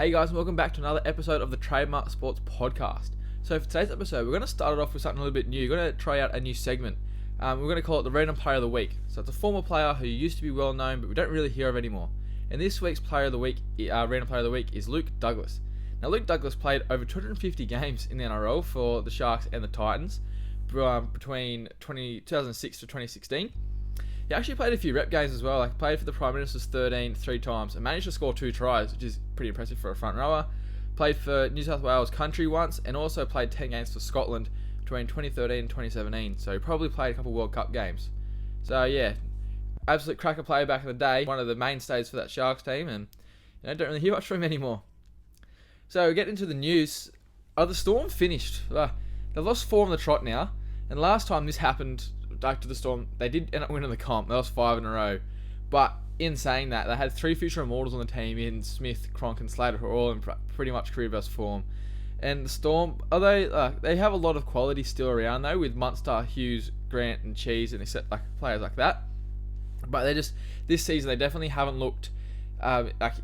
Hey guys, welcome back to another episode of the Trademark Sports Podcast. So for today's episode, we're going to start it off with something a little bit new. We're going to try out a new segment. We're going to call it the Random Player of the Week. So it's a former player who used to be well known, but we don't really hear of anymore. And this week's Player of the Week, Random Player of the Week, is Luke Douglas. Now Luke Douglas played over 250 games in the NRL for the Sharks and the Titans between 2006 to 2016. He actually played a few rep games as well, like played for the Prime Minister's 13 three times and managed to score 2 tries, which is pretty impressive for a front rower. Played for New South Wales Country once and also played 10 games for Scotland between 2013 and 2017, so he probably played a couple World Cup games. So yeah, absolute cracker player back in the day, one of the mainstays for that Sharks team, and don't really hear much from him anymore. So getting into the news, the Storm finished. They've lost 4 on the trot now, and last time this happened, back to the Storm, they did end up winning the comp. They lost 5 in a row. But in saying that, they had 3 future immortals on the team in Smith, Cronk and Slater, who are all in pretty much career best form. And the Storm, although they have a lot of quality still around though, with Munster, Hughes, Grant and Cheese, and except like players like that. But they just, this season, they definitely haven't looked like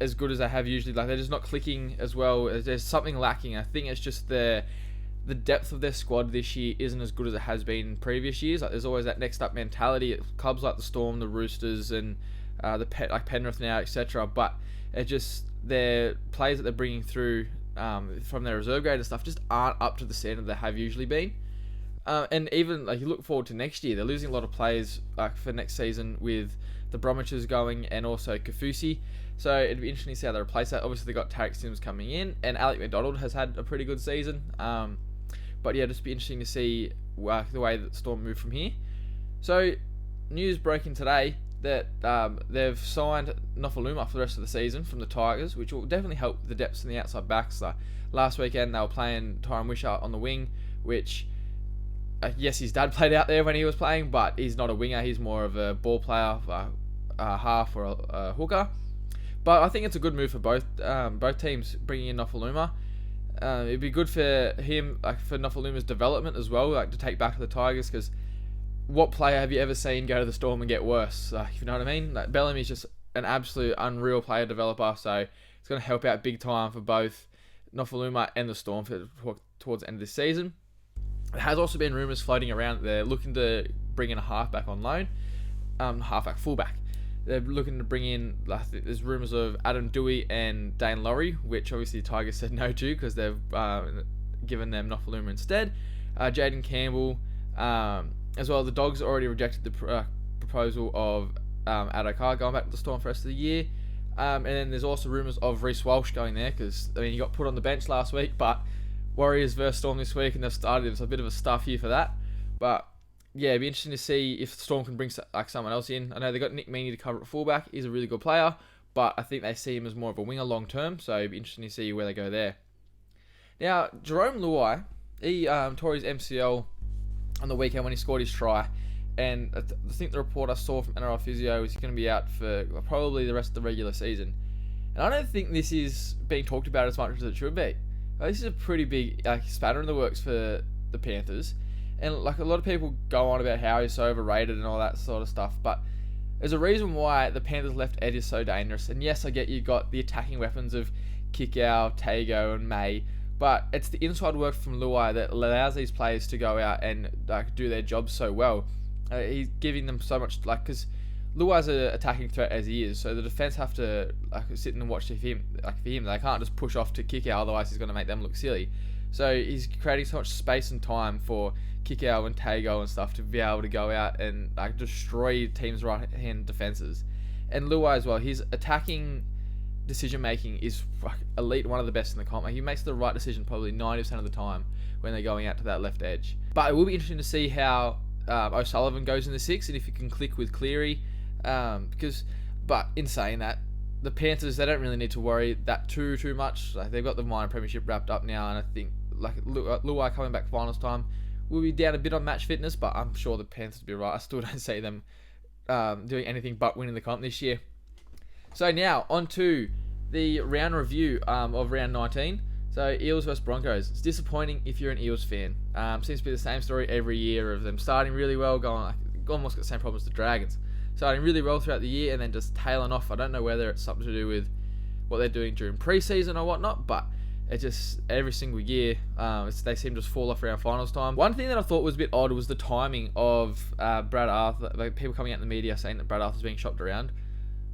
as good as they have usually. Like they're just not clicking as well. There's something lacking. I think it's just the depth of their squad this year isn't as good as it has been in previous years. Like there's always that next up mentality at clubs like the Storm, the Roosters, and like Penrith now, etc. But it just their players that they're bringing through from their reserve grade and stuff just aren't up to the standard they have usually been. And even like you look forward to next year, they're losing a lot of players for next season with the Bromwiches going and also Kafusi. So it'd be interesting to see how they replace that. Obviously they got Tarek Sims coming in, and Alec McDonald has had a pretty good season. But yeah, just be interesting to see the way that Storm move from here. So, news breaking today that they've signed Nofaluma for the rest of the season from the Tigers, which will definitely help the depths in the outside backs. Last weekend they were playing Tyron Wishart on the wing, which, yes, his dad played out there when he was playing, but he's not a winger. He's more of a ball player, half or a hooker. But I think it's a good move for both teams, bringing in Nofaluma. It'd be good for him, like for Nofaluma's development as well, like to take back to the Tigers, because what player have you ever seen go to the Storm and get worse? You know what I mean? Like Bellamy's just an absolute unreal player developer, so it's going to help out big time for both Nofaluma and the Storm towards the end of this season. There has also been rumours floating around that they're looking to bring in a halfback on loan, fullback. They're looking to bring in, there's rumours of Adam Dewey and Dane Laurie, which obviously the Tigers said no to because they've given them Nofaluma instead. Jaden Campbell, as well. The Dogs already rejected the proposal of Addo-Carr going back to the Storm for the rest of the year. And then there's also rumours of Reece Walsh going there because, I mean, he got put on the bench last week, but Warriors versus Storm this week, and they've started. There's a bit of a stuff here for that. But yeah, it'd be interesting to see if Storm can bring someone else in. I know they got Nick Meaney to cover at fullback. He's a really good player, but I think they see him as more of a winger long term, so it'd be interesting to see where they go there. Now, Jerome Luai, he tore his MCL on the weekend when he scored his try, and I think the report I saw from NRL Physio is he's going to be out for probably the rest of the regular season. And I don't think this is being talked about as much as it should be. This is a pretty big spanner in the works for the Panthers. And like a lot of people go on about how he's so overrated and all that sort of stuff, but there's a reason why the Panthers' left edge is so dangerous. And yes, I get you got the attacking weapons of Kikau, Tago, and May, but it's the inside work from Luai that allows these players to go out and do their jobs so well. He's giving them so much, because Luai's an attacking threat as he is, so the defense have to sit and watch for him. They can't just push off to Kikau, otherwise he's going to make them look silly. So he's creating so much space and time for Kikau and Tago and stuff to be able to go out and destroy teams' right-hand defenses. And Luai as well, his attacking decision-making is elite, one of the best in the comp. He makes the right decision probably 90% of the time when they're going out to that left edge. But it will be interesting to see how O'Sullivan goes in the 6 and if he can click with Cleary. But in saying that, the Panthers, they don't really need to worry that too much. They've got the minor premiership wrapped up now, and I think Luai coming back finals time will be down a bit on match fitness, but I'm sure the Panthers will be right. I still don't see them doing anything but winning the comp this year. So now, on to the round review of round 19. So, Eels versus Broncos. It's disappointing if you're an Eels fan. Seems to be the same story every year of them starting really well, going almost got the same problems as the Dragons. Starting really well throughout the year and then just tailing off. I don't know whether it's something to do with what they're doing during preseason or whatnot, but it just every single year they seem to just fall off around finals time. One thing that I thought was a bit odd was the timing of Brad Arthur. Like people coming out in the media saying that Brad Arthur's being shopped around.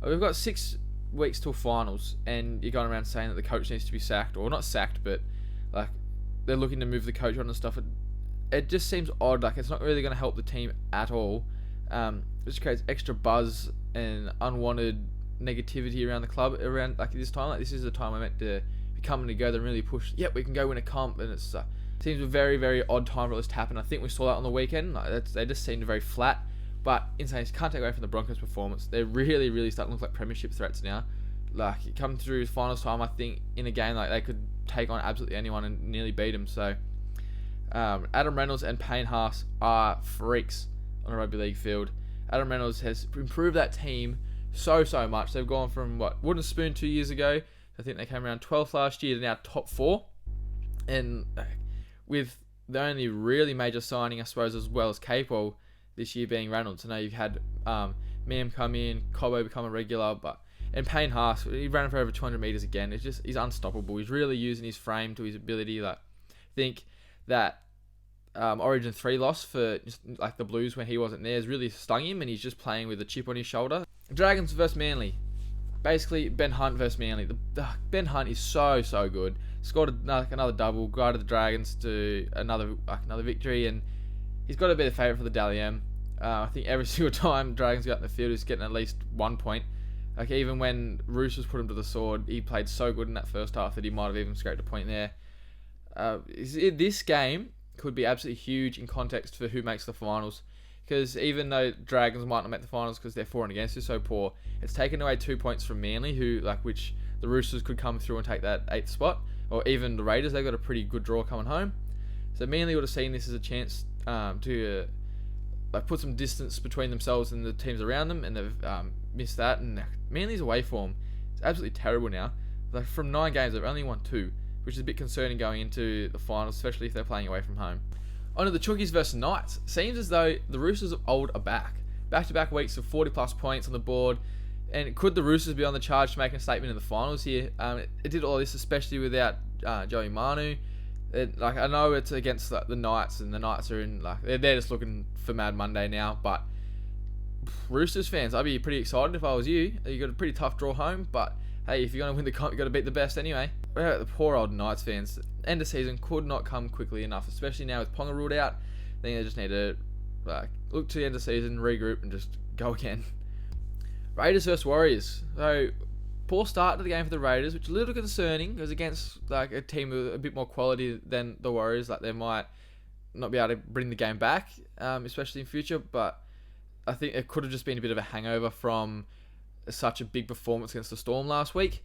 We've got 6 weeks till finals, and you're going around saying that the coach needs to be sacked, or not sacked, but like they're looking to move the coach on and stuff. It just seems odd. Like it's not really going to help the team at all. It just creates extra buzz and unwanted negativity around the club around like this time. Like this is the time I meant to be coming together and really push. Yep, we can go win a comp, and it's seems a very, very odd time for this to happen. I think we saw that on the weekend. Like they just seemed very flat. But insane, can't take away from the Broncos' performance. They're really, really starting to look like premiership threats now. Like come through finals time, I think in a game like they could take on absolutely anyone and nearly beat them. So Adam Reynolds and Payne Haas are freaks on a rugby league field. Adam Reynolds has improved that team so much. They've gone from wooden spoon 2 years ago. I think they came around 12th last year to now top 4. And with the only really major signing, I suppose, as well as Capewell this year being Reynolds. I know you've had Miam come in, Cobbo become a regular, and Payne Haas, he ran for over 200 metres again. It's just, he's unstoppable. He's really using his frame to his ability. Like, I think that Origin 3 loss for just, like the Blues when he wasn't there has really stung him, and he's just playing with a chip on his shoulder. Dragons versus Manly. Basically, Ben Hunt versus Manly. Ben Hunt is so good. Scored another double, guided the Dragons to another victory, and he's got to be the favourite for the Dally M. I think every single time Dragons got in the field, he's getting at least 1 point. Like even when Roosters put him to the sword, he played so good in that first half that he might have even scraped a point there. This game could be absolutely huge in context for who makes the finals, because even though Dragons might not make the finals because their for and against is so poor, it's taken away 2 points from Manly, which the Roosters could come through and take that 8th spot, or even the Raiders. They've got a pretty good draw coming home, so Manly would have seen this as a chance to put some distance between themselves and the teams around them, and they've missed that. And Manly's away form is absolutely terrible now. Like from 9 games, they've only won 2, which is a bit concerning going into the finals, especially if they're playing away from home. On to the Chookies versus Knights. Seems as though the Roosters of old are back. Back-to-back weeks of 40-plus points on the board. And could the Roosters be on the charge to make a statement in the finals here? It did all this, especially without Joey Manu. I know it's against the Knights, and the Knights are in they're just looking for Mad Monday now. But Roosters fans, I'd be pretty excited if I was you. You got a pretty tough draw home, but hey, if you're going to win the comp, you got to beat the best anyway. The poor old Knights fans. End of season could not come quickly enough, especially now with Ponga ruled out. I think they just need to look to the end of season, regroup, and just go again. Raiders versus Warriors. So poor start to the game for the Raiders, which is a little concerning because against a team with a bit more quality than the Warriors, they might not be able to bring the game back, especially in future. But I think it could have just been a bit of a hangover from such a big performance against the Storm last week.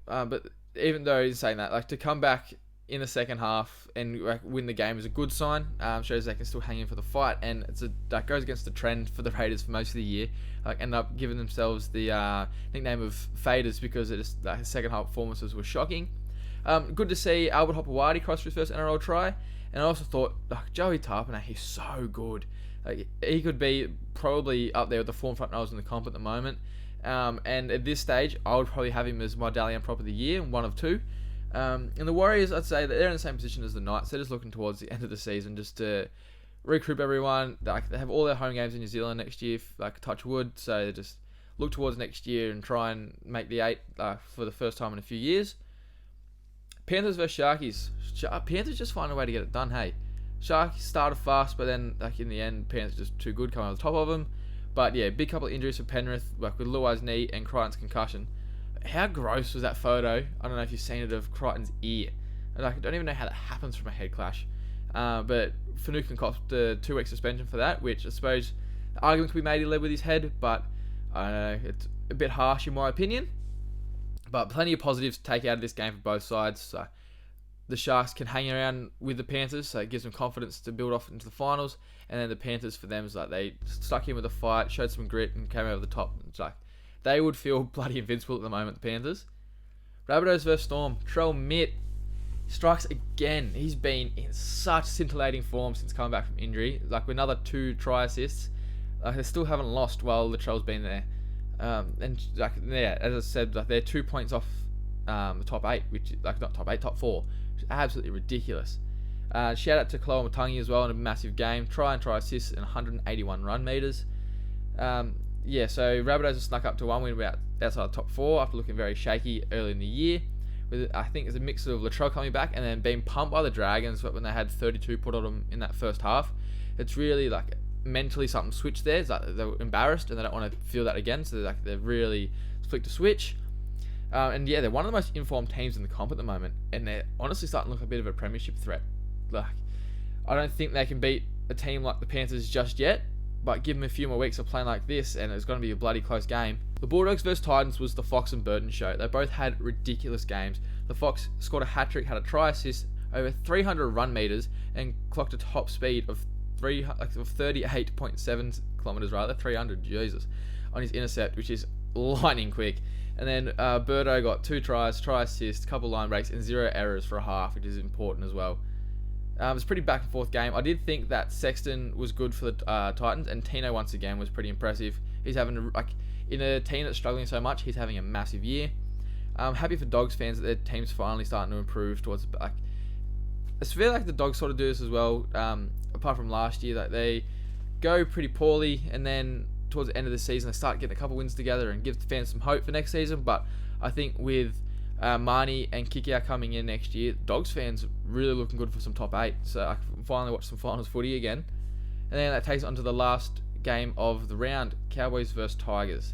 But even though he's saying that, to come back in the second half and win the game is a good sign. Shows they can still hang in for the fight, and that goes against the trend for the Raiders for most of the year. End up giving themselves the nickname of Faders because his second half performances were shocking. Good to see Albert Hopewadi cross for his first NRL try, and I also thought Joey Tarpana, he's so good. He could be probably up there with the form front rows in the comp at the moment. And at this stage, I would probably have him as my Dally M prop of the year, one of 2. And the Warriors, I'd say that they're in the same position as the Knights. They're just looking towards the end of the season just to recruit everyone. They have all their home games in New Zealand next year, touch wood. So they just look towards next year and try and make the 8 for the first time in a few years. Panthers versus Sharkies. Panthers just find a way to get it done, hey. Sharkies started fast, but then in the end, Panthers just too good coming on the top of them. But yeah, big couple of injuries for Penrith, with Luai's knee and Crichton's concussion. How gross was that photo? I don't know if you've seen it of Crichton's ear. I don't even know how that happens from a head clash. But Finucane copped a 2-week suspension for that, which I suppose the argument could be made he led with his head, but I don't know, it's a bit harsh in my opinion. But plenty of positives to take out of this game for both sides. So the Sharks can hang around with the Panthers, so it gives them confidence to build off into the finals. And then the Panthers, for them, is they stuck in with a fight, showed some grit, and came over the top. It's they would feel bloody invincible at the moment, the Panthers. Rabbitohs versus Storm. Trell Mitt strikes again. He's been in such scintillating form since coming back from injury. With another 2 try assists. They still haven't lost while the Trell's been there. As I said, they're 2 points off the top 8, which like not top 8, top 4, which is absolutely ridiculous. Shout out to Chloe Matangi as well in a massive game. Try assists and 181 run meters. So Rabbitohs have snuck up to one win about outside the top 4 after looking very shaky early in the year. I think it's a mix of Latrell coming back and then being pumped by the Dragons when they had 32 put on them in that first half. It's really like mentally something switched there. It's like they're embarrassed and they don't want to feel that again, so they've really flicked a switch. They're one of the most informed teams in the comp at the moment, and they're honestly starting to look a bit of a premiership threat. Like, I don't think they can beat a team like the Panthers just yet, but give them a few more weeks of playing like this, and it's going to be a bloody close game. The Bulldogs versus Titans was the Fox and Burton show. They both had ridiculous games. The Fox scored a hat-trick, had a try assist, over 300 run meters, and clocked a top speed of 38.7 kilometers, 300, Jesus, on his intercept, which is lightning quick. And then Birdo got 2 tries, try assist, couple line breaks, and 0 errors for a half, which is important as well. It was a pretty back and forth game. I did think that Sexton was good for the Titans, and Tino once again was pretty impressive. He's having in a team that's struggling so much, he's having a massive year. I'm happy for Dogs fans that their team's finally starting to improve towards the back. I feel like the Dogs sort of do this as well. Apart from last year, that they go pretty poorly, and then towards the end of the season, they start getting a couple wins together and give the fans some hope for next season. But I think with Marnie and Kikia coming in next year, Dogs fans really looking good for some top 8. So I can finally watch some finals footy again. And then that takes on to the last game of the round, Cowboys versus Tigers.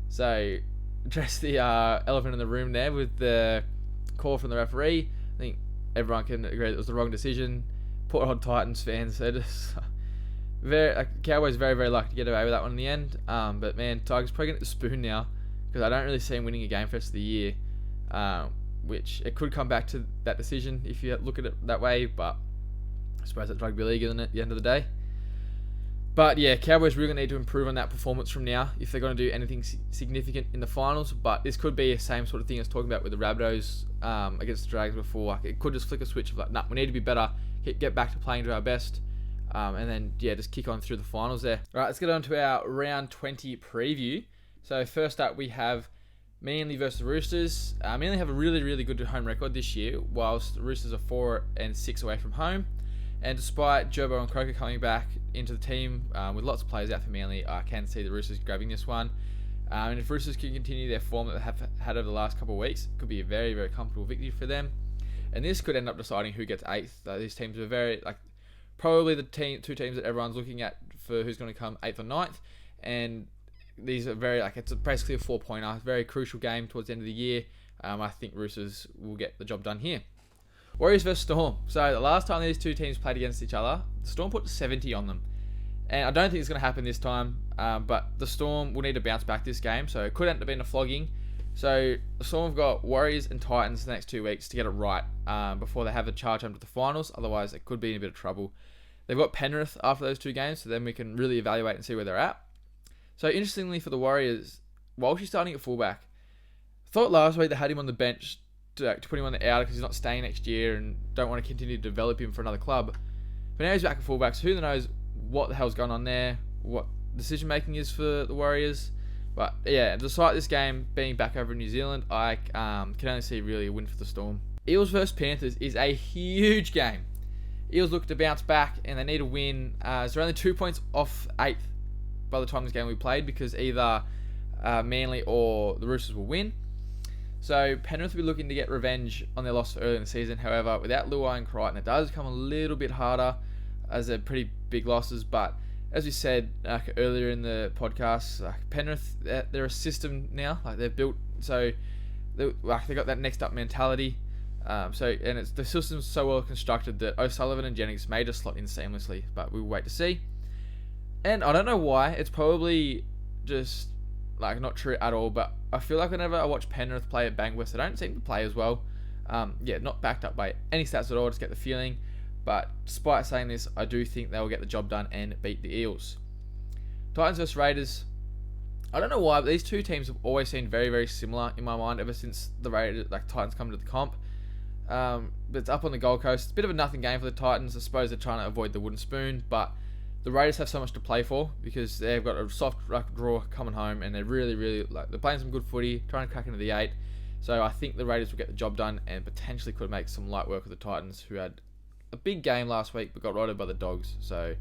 So address the elephant in the room there with the call from the referee. I think everyone can agree that it was the wrong decision. Poor old Titans fans, they're just Cowboys very, very lucky to get away with that one in the end. But man, Tigers probably going to get the spoon now, because I don't really see him winning a game for the rest of the year. Which it could come back to that decision if you look at it that way, but I suppose that's rugby league, isn't it, at the end of the day? But yeah, Cowboys really need to improve on that performance from now if they're going to do anything significant in the finals. But this could be the same sort of thing as talking about with the Rabbitohs against the Dragons before. Like, it could just flick a switch of like, we need to be better, get back to playing to our best, and then just kick on through the finals there. All right, let's get on to our round 20 preview. So first up, we have Manly versus the Roosters. Manly have a really, really good home record this year, whilst the Roosters are 4-6 away from home. And despite Gerbo and Croker coming back into the team with lots of players out for Manly, I can see the Roosters grabbing this one. And if Roosters can continue their form that they have had over the last couple of weeks, it could be a very, very comfortable victory for them. And this could end up deciding who gets 8th. These teams are very, probably the two teams that everyone's looking at for who's going to come 8th or 9th. And these are very, it's basically a 4-pointer. Very crucial game towards the end of the year. I think Roosters will get the job done here. Warriors versus Storm. So the last time these two teams played against each other, the Storm put 70 on them. And I don't think it's going to happen this time, but the Storm will need to bounce back this game, so it could end up being a flogging. So the Storm have got Warriors and Titans the next 2 weeks to get it right before they have a charge home to the finals. Otherwise, it could be in a bit of trouble. They've got Penrith after those 2 games, so then we can really evaluate and see where they're at. So interestingly for the Warriors, while she's starting at fullback, I thought last week they had him on the bench to put him on the outer because he's not staying next year and don't want to continue to develop him for another club. But now he's back at fullback, so who knows what the hell's going on there, what decision making is for the Warriors. But yeah, despite this game being back over in New Zealand, I can only see really a win for the Storm. Eels versus Panthers is a huge game. Eels look to bounce back and they need a win. So they're only 2 points off 8th by the time this game will be played, because either Manly or the Roosters will win. So Penrith will be looking to get revenge on their loss early in the season. However, without Luai and Crichton, it does become a little bit harder as they're pretty big losses. But as we said earlier in the podcast, Penrith, they're a system now. They've built, so they got that next up mentality. The system's so well constructed that O'Sullivan and Jennings may just slot in seamlessly. But we'll wait to see. And I don't know why. It's probably just not true at all, but I feel like whenever I watch Penrith play at Bankwest, they don't seem to play as well. Not backed up by any stats at all, just get the feeling. But despite saying this, I do think they will get the job done and beat the Eels. Titans versus Raiders. I don't know why, but these two teams have always seemed very, very similar in my mind ever since the Raiders, Titans come to the comp. But it's up on the Gold Coast. It's a bit of a nothing game for the Titans. I suppose they're trying to avoid the wooden spoon, but the Raiders have so much to play for because they've got a soft draw coming home, and they're really, really they're playing some good footy, trying to crack into the 8. So I think the Raiders will get the job done and potentially could make some light work of the Titans, who had a big game last week but got righted by the Dogs. So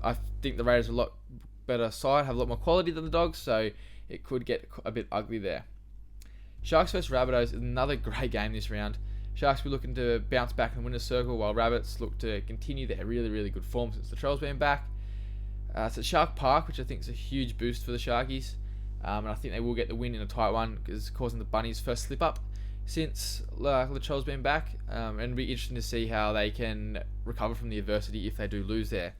I think the Raiders are a lot better side, have a lot more quality than the Dogs, so it could get a bit ugly there. Sharks vs Rabbitohs is another great game this round. Sharks will be looking to bounce back and win a circle, while Rabbits look to continue their really, really good form since the Trolls been back. It's at Shark Park, which I think is a huge boost for the Sharkies. And I think they will get the win in a tight one, because it's causing the Bunnies' first slip up since the Trolls been back. And it'll be interesting to see how they can recover from the adversity if they do lose there.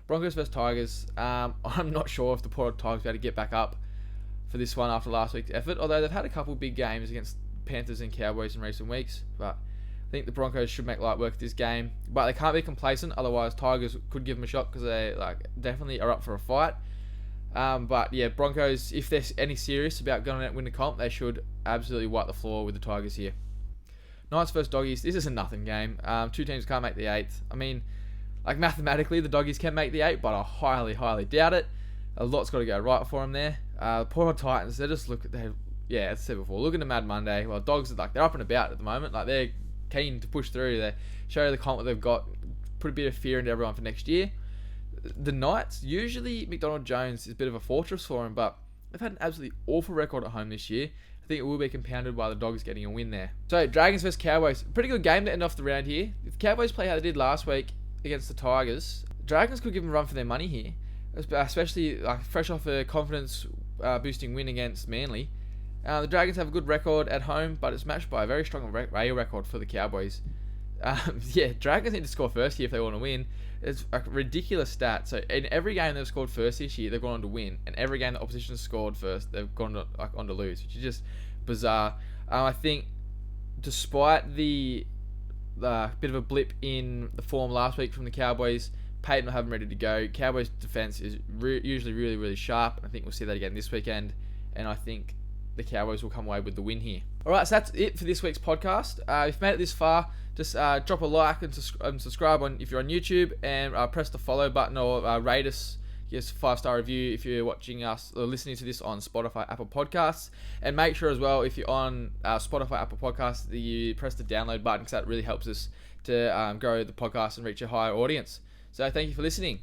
Broncos vs Tigers. I'm not sure if the Port Tigers will be able to get back up for this one after last week's effort, although they've had a couple big games against Panthers and Cowboys in recent weeks. But I think the Broncos should make light work of this game, but they can't be complacent, otherwise Tigers could give them a shot, because they definitely are up for a fight. But yeah, Broncos, if they're any serious about going out and win the comp, they should absolutely wipe the floor with the Tigers here. Knights vs Doggies. This is a nothing game. Two teams can't make the 8th. I mean, mathematically the Doggies can make the 8, but I highly, highly doubt it. A lot's got to go right for them there. Poor Titans, as I said before, looking to Mad Monday. Well, Dogs are they're up and about at the moment. They're keen to push through. They show the comp that they've got, put a bit of fear into everyone for next year. The Knights, usually McDonald Jones is a bit of a fortress for them, but they've had an absolutely awful record at home this year. I think it will be compounded by the Dogs getting a win there. So, Dragons vs Cowboys. Pretty good game to end off the round here. If the Cowboys play how they did last week against the Tigers, Dragons could give them a run for their money here, especially fresh off a confidence boosting win against Manly. The Dragons have a good record at home, but it's matched by a very strong rail record for the Cowboys. Dragons need to score first here if they want to win. It's a ridiculous stat. So in every game they've scored first this year, they've gone on to win, and every game the opposition has scored first, they've gone on to lose, which is just bizarre. I think, despite the bit of a blip in the form last week from the Cowboys, Payton will have them ready to go. Cowboys' defense is usually really, really sharp. I think we'll see that again this weekend, and I think the Cowboys will come away with the win here. Alright, so that's it for this week's podcast. If you've made it this far, just drop a like and subscribe if you're on YouTube, and press the follow button, or rate us, give us a 5-star review if you're watching us or listening to this on Spotify, Apple Podcasts. And make sure as well, if you're on Spotify, Apple Podcasts, that you press the download button, because that really helps us to grow the podcast and reach a higher audience. So thank you for listening.